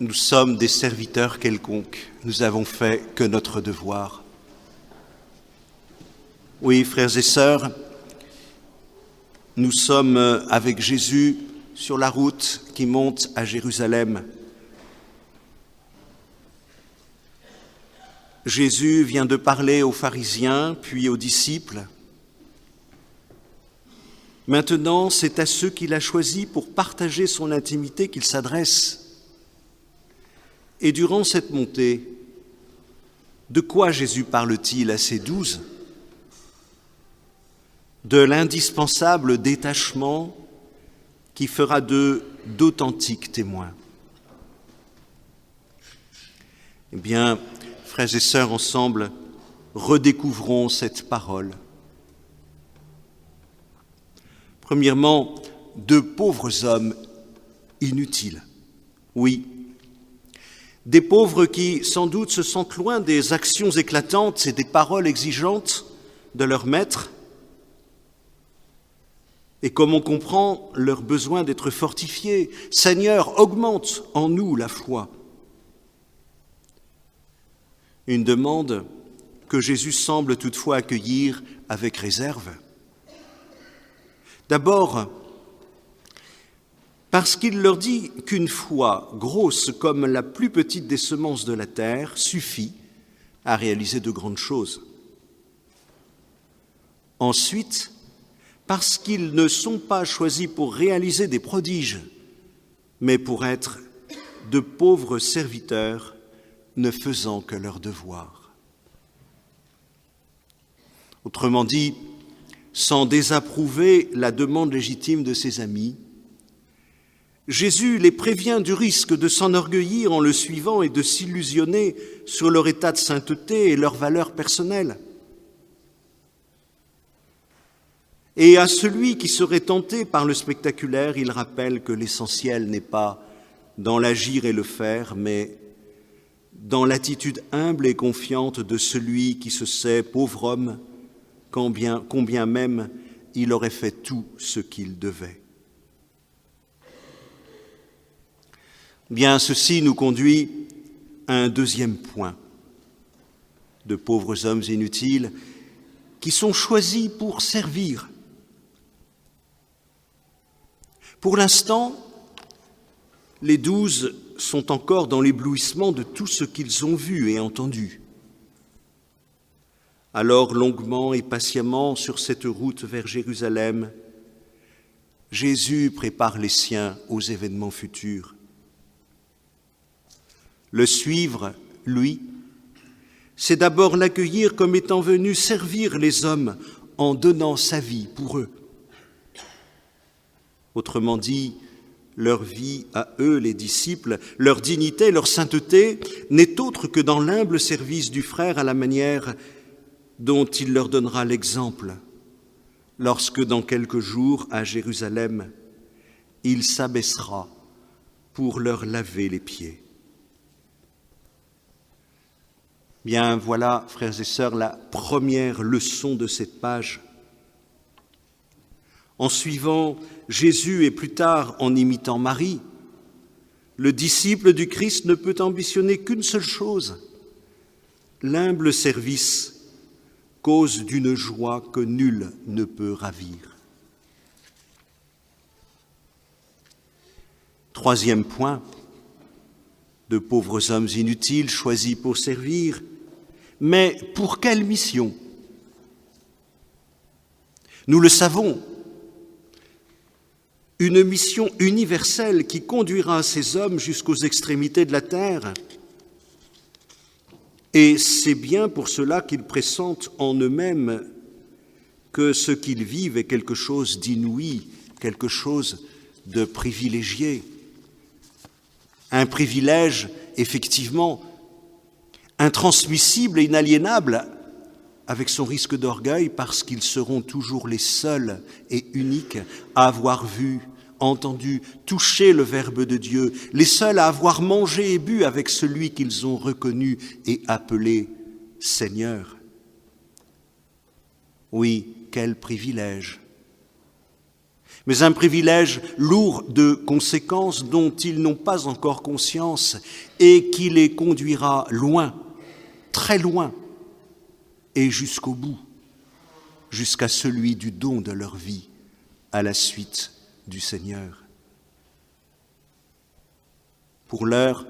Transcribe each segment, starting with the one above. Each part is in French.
nous sommes des serviteurs quelconques, nous avons fait que notre devoir. Oui, frères et sœurs, nous sommes avec Jésus sur la route qui monte à Jérusalem. Jésus vient de parler aux pharisiens, puis aux disciples. Maintenant, c'est à ceux qu'il a choisis pour partager son intimité qu'il s'adresse. Et durant cette montée, de quoi Jésus parle-t-il à ses 12 ? De l'indispensable détachement qui fera d'eux d'authentiques témoins. Eh bien, frères et sœurs, ensemble, redécouvrons cette parole. Premièrement, de pauvres hommes inutiles. Oui, des pauvres qui, sans doute, se sentent loin des actions éclatantes et des paroles exigeantes de leur maître, et comme on comprend leur besoin d'être fortifiés, « Seigneur, augmente en nous la foi ». Une demande que Jésus semble toutefois accueillir avec réserve. D'abord, parce qu'il leur dit qu'une foi grosse comme la plus petite des semences de la terre suffit à réaliser de grandes choses. Ensuite, parce qu'ils ne sont pas choisis pour réaliser des prodiges, mais pour être de pauvres serviteurs ne faisant que leur devoir. Autrement dit, sans désapprouver la demande légitime de ses amis, Jésus les prévient du risque de s'enorgueillir en le suivant et de s'illusionner sur leur état de sainteté et leur valeur personnelle. Et à celui qui serait tenté par le spectaculaire, il rappelle que l'essentiel n'est pas dans l'agir et le faire, mais dans l'attitude humble et confiante de celui qui se sait pauvre homme, combien même il aurait fait tout ce qu'il devait. Bien, ceci nous conduit à un deuxième point de pauvres hommes inutiles qui sont choisis pour servir. Pour l'instant, les 12 sont encore dans l'éblouissement de tout ce qu'ils ont vu et entendu. Alors, longuement et patiemment, sur cette route vers Jérusalem, Jésus prépare les siens aux événements futurs. Le suivre, lui, c'est d'abord l'accueillir comme étant venu servir les hommes en donnant sa vie pour eux. Autrement dit, leur vie à eux, les disciples, leur dignité, leur sainteté, n'est autre que dans l'humble service du frère à la manière dont il leur donnera l'exemple lorsque, dans quelques jours, à Jérusalem, il s'abaissera pour leur laver les pieds. Bien, voilà, frères et sœurs, la première leçon de cette page. En suivant Jésus et plus tard en imitant Marie, le disciple du Christ ne peut ambitionner qu'une seule chose, l'humble service, cause d'une joie que nul ne peut ravir. Troisième point, de pauvres hommes inutiles choisis pour servir, mais pour quelle mission ? Nous le savons, une mission universelle qui conduira ces hommes jusqu'aux extrémités de la terre. Et c'est bien pour cela qu'ils pressentent en eux-mêmes que ce qu'ils vivent est quelque chose d'inouï, quelque chose de privilégié. Un privilège, effectivement, intransmissible et inaliénable, avec son risque d'orgueil, parce qu'ils seront toujours les seuls et uniques à avoir vu, entendu, touché le Verbe de Dieu, les seuls à avoir mangé et bu avec celui qu'ils ont reconnu et appelé Seigneur. Oui, quel privilège! mais un privilège lourd de conséquences dont ils n'ont pas encore conscience et qui les conduira loin, très loin, et jusqu'au bout, jusqu'à celui du don de leur vie à la suite du Seigneur. Pour l'heure,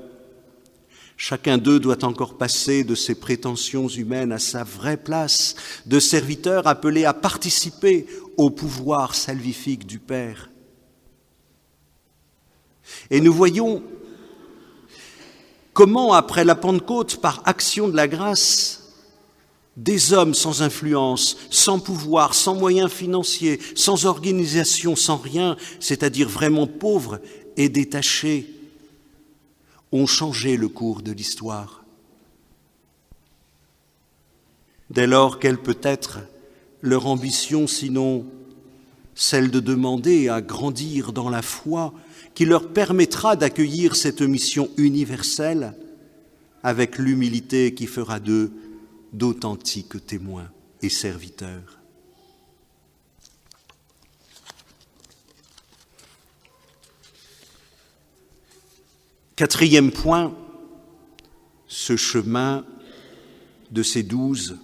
chacun d'eux doit encore passer de ses prétentions humaines à sa vraie place de serviteur appelé à participer au pouvoir salvifique du Père. Et nous voyons comment, après la Pentecôte, par action de la grâce, des hommes sans influence, sans pouvoir, sans moyens financiers, sans organisation, sans rien, c'est-à-dire vraiment pauvres et détachés, ont changé le cours de l'histoire. Dès lors, quelle peut être leur ambition, sinon celle de demander à grandir dans la foi qui leur permettra d'accueillir cette mission universelle avec l'humilité qui fera d'eux d'authentiques témoins et serviteurs. Quatrième point, ce chemin de ces 12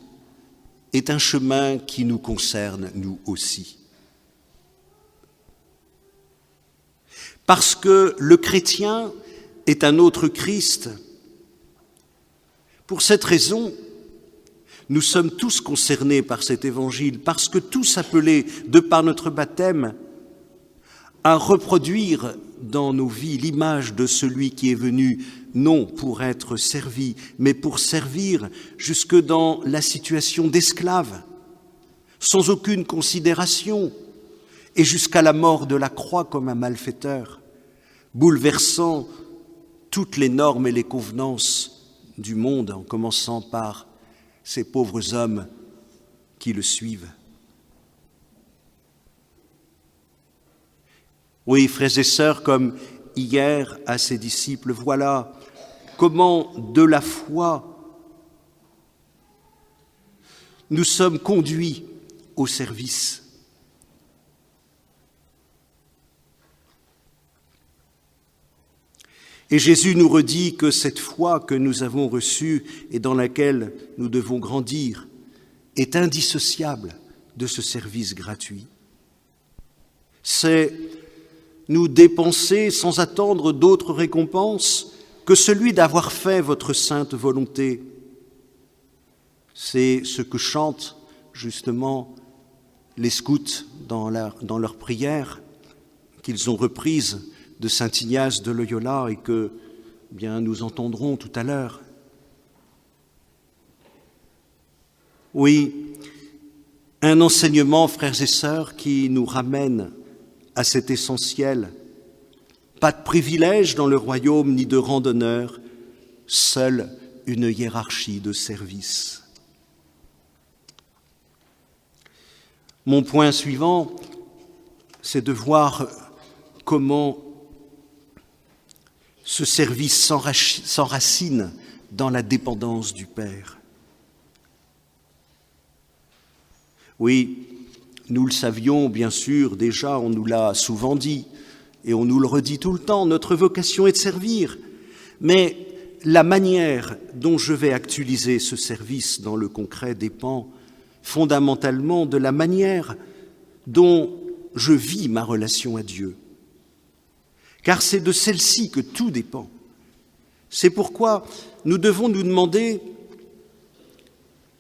est un chemin qui nous concerne, nous aussi. Parce que le chrétien est un autre Christ. Pour cette raison, nous sommes tous concernés par cet évangile, parce que tous appelés, de par notre baptême, à reproduire dans nos vies l'image de celui qui est venu, non pour être servi, mais pour servir jusque dans la situation d'esclave, sans aucune considération, et jusqu'à la mort de la croix comme un malfaiteur, bouleversant toutes les normes et les convenances du monde, en commençant par ces pauvres hommes qui le suivent. Oui, frères et sœurs, comme hier à ses disciples, voilà comment de la foi nous sommes conduits au service. Et Jésus nous redit que cette foi que nous avons reçue et dans laquelle nous devons grandir est indissociable de ce service gratuit. C'est nous dépenser sans attendre d'autres récompenses que celui d'avoir fait votre sainte volonté. C'est ce que chantent justement les scouts dans leur prière, qu'ils ont reprise de saint Ignace de Loyola et que bien nous entendrons tout à l'heure. Oui, un enseignement, frères et sœurs, qui nous ramène à cet essentiel. Pas de privilège dans le royaume ni de rang d'honneur, seule une hiérarchie de service. Mon point suivant, c'est de voir comment ce service s'enracine dans la dépendance du Père. Oui, nous le savions bien sûr déjà, on nous l'a souvent dit et on nous le redit tout le temps, notre vocation est de servir. Mais la manière dont je vais actualiser ce service dans le concret dépend fondamentalement de la manière dont je vis ma relation à Dieu. Car c'est de celle-ci que tout dépend. C'est pourquoi nous devons nous demander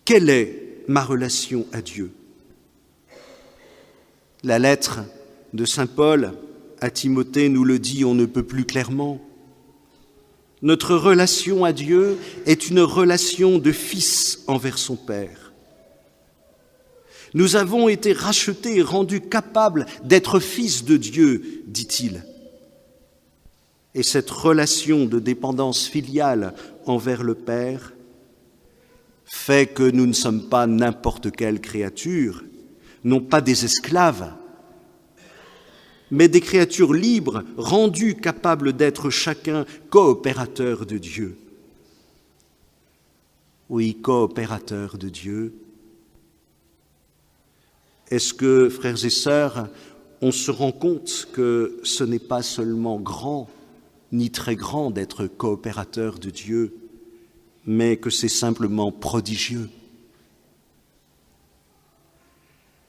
quelle est ma relation à Dieu. La lettre de saint Paul à Timothée nous le dit, on ne peut plus clairement. Notre relation à Dieu est une relation de fils envers son Père. Nous avons été rachetés et rendus capables d'être fils de Dieu, dit-il. Et cette relation de dépendance filiale envers le Père fait que nous ne sommes pas n'importe quelle créature, non pas des esclaves, mais des créatures libres, rendues capables d'être chacun coopérateurs de Dieu. Oui, coopérateurs de Dieu. Est-ce que, frères et sœurs, on se rend compte que ce n'est pas seulement grand ni très grand d'être coopérateur de Dieu, mais que c'est simplement prodigieux.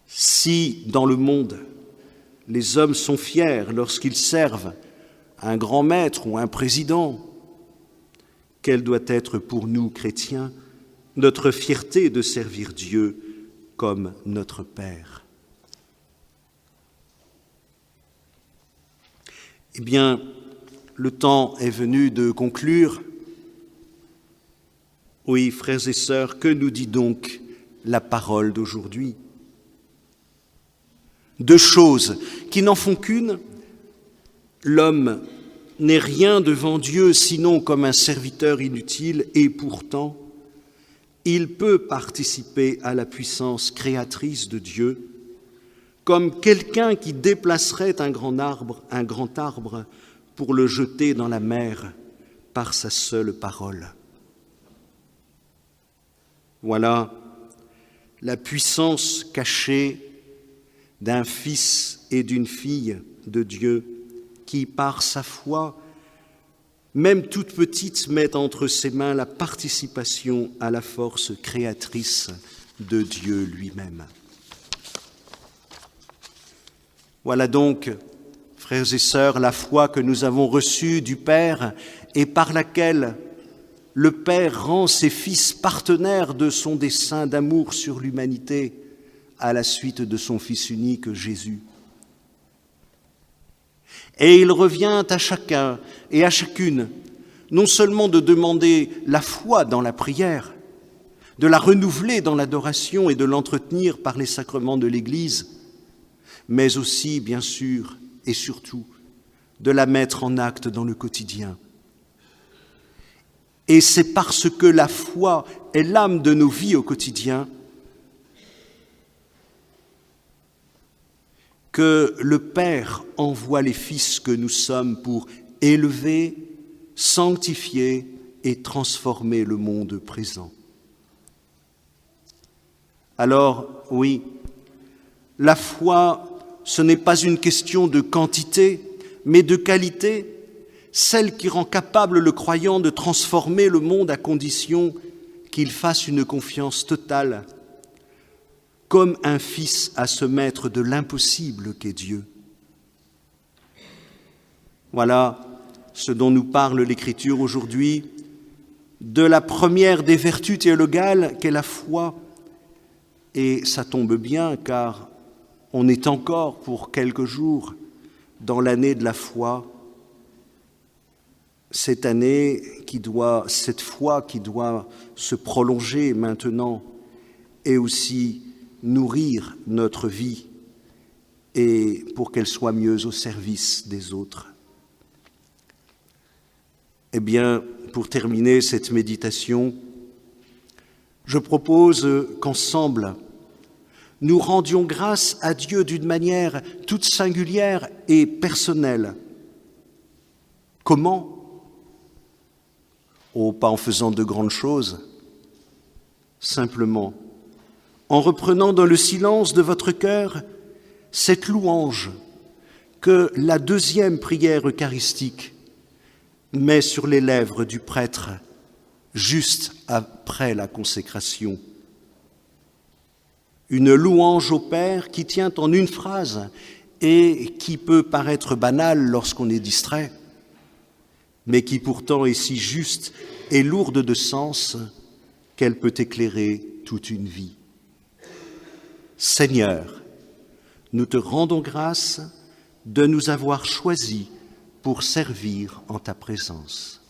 Si, dans le monde, les hommes sont fiers lorsqu'ils servent un grand maître ou un président, quelle doit être pour nous, chrétiens, notre fierté de servir Dieu comme notre Père? Eh bien, le temps est venu de conclure. Oui, frères et sœurs, que nous dit donc la parole d'aujourd'hui? Deux choses qui n'en font qu'une. L'homme n'est rien devant Dieu sinon comme un serviteur inutile, et pourtant, il peut participer à la puissance créatrice de Dieu, comme quelqu'un qui déplacerait un grand arbre pour le jeter dans la mer par sa seule parole. Voilà la puissance cachée d'un fils et d'une fille de Dieu qui, par sa foi, même toute petite, met entre ses mains la participation à la force créatrice de Dieu lui-même. Voilà donc, frères et sœurs, la foi que nous avons reçue du Père et par laquelle le Père rend ses fils partenaires de son dessein d'amour sur l'humanité à la suite de son Fils unique Jésus. Et il revient à chacun et à chacune non seulement de demander la foi dans la prière, de la renouveler dans l'adoration et de l'entretenir par les sacrements de l'Église, mais aussi, bien sûr, et surtout, de la mettre en acte dans le quotidien. Et c'est parce que la foi est l'âme de nos vies au quotidien que le Père envoie les fils que nous sommes pour élever, sanctifier et transformer le monde présent. Alors, oui, la foi, ce n'est pas une question de quantité, mais de qualité, celle qui rend capable le croyant de transformer le monde à condition qu'il fasse une confiance totale, comme un fils à ce maître de l'impossible qu'est Dieu. Voilà ce dont nous parle l'Écriture aujourd'hui, de la première des vertus théologales qu'est la foi. Et ça tombe bien car on est encore pour quelques jours dans l'année de la foi, cette foi qui doit se prolonger maintenant et aussi nourrir notre vie et pour qu'elle soit mieux au service des autres. Eh bien, pour terminer cette méditation, je propose qu'ensemble, nous rendions grâce à Dieu d'une manière toute singulière et personnelle. Comment ? Oh, pas en faisant de grandes choses, simplement en reprenant dans le silence de votre cœur cette louange que la deuxième prière eucharistique met sur les lèvres du prêtre juste après la consécration. Une louange au Père qui tient en une phrase et qui peut paraître banale lorsqu'on est distrait, mais qui pourtant est si juste et lourde de sens qu'elle peut éclairer toute une vie. Seigneur, nous te rendons grâce de nous avoir choisis pour servir en ta présence.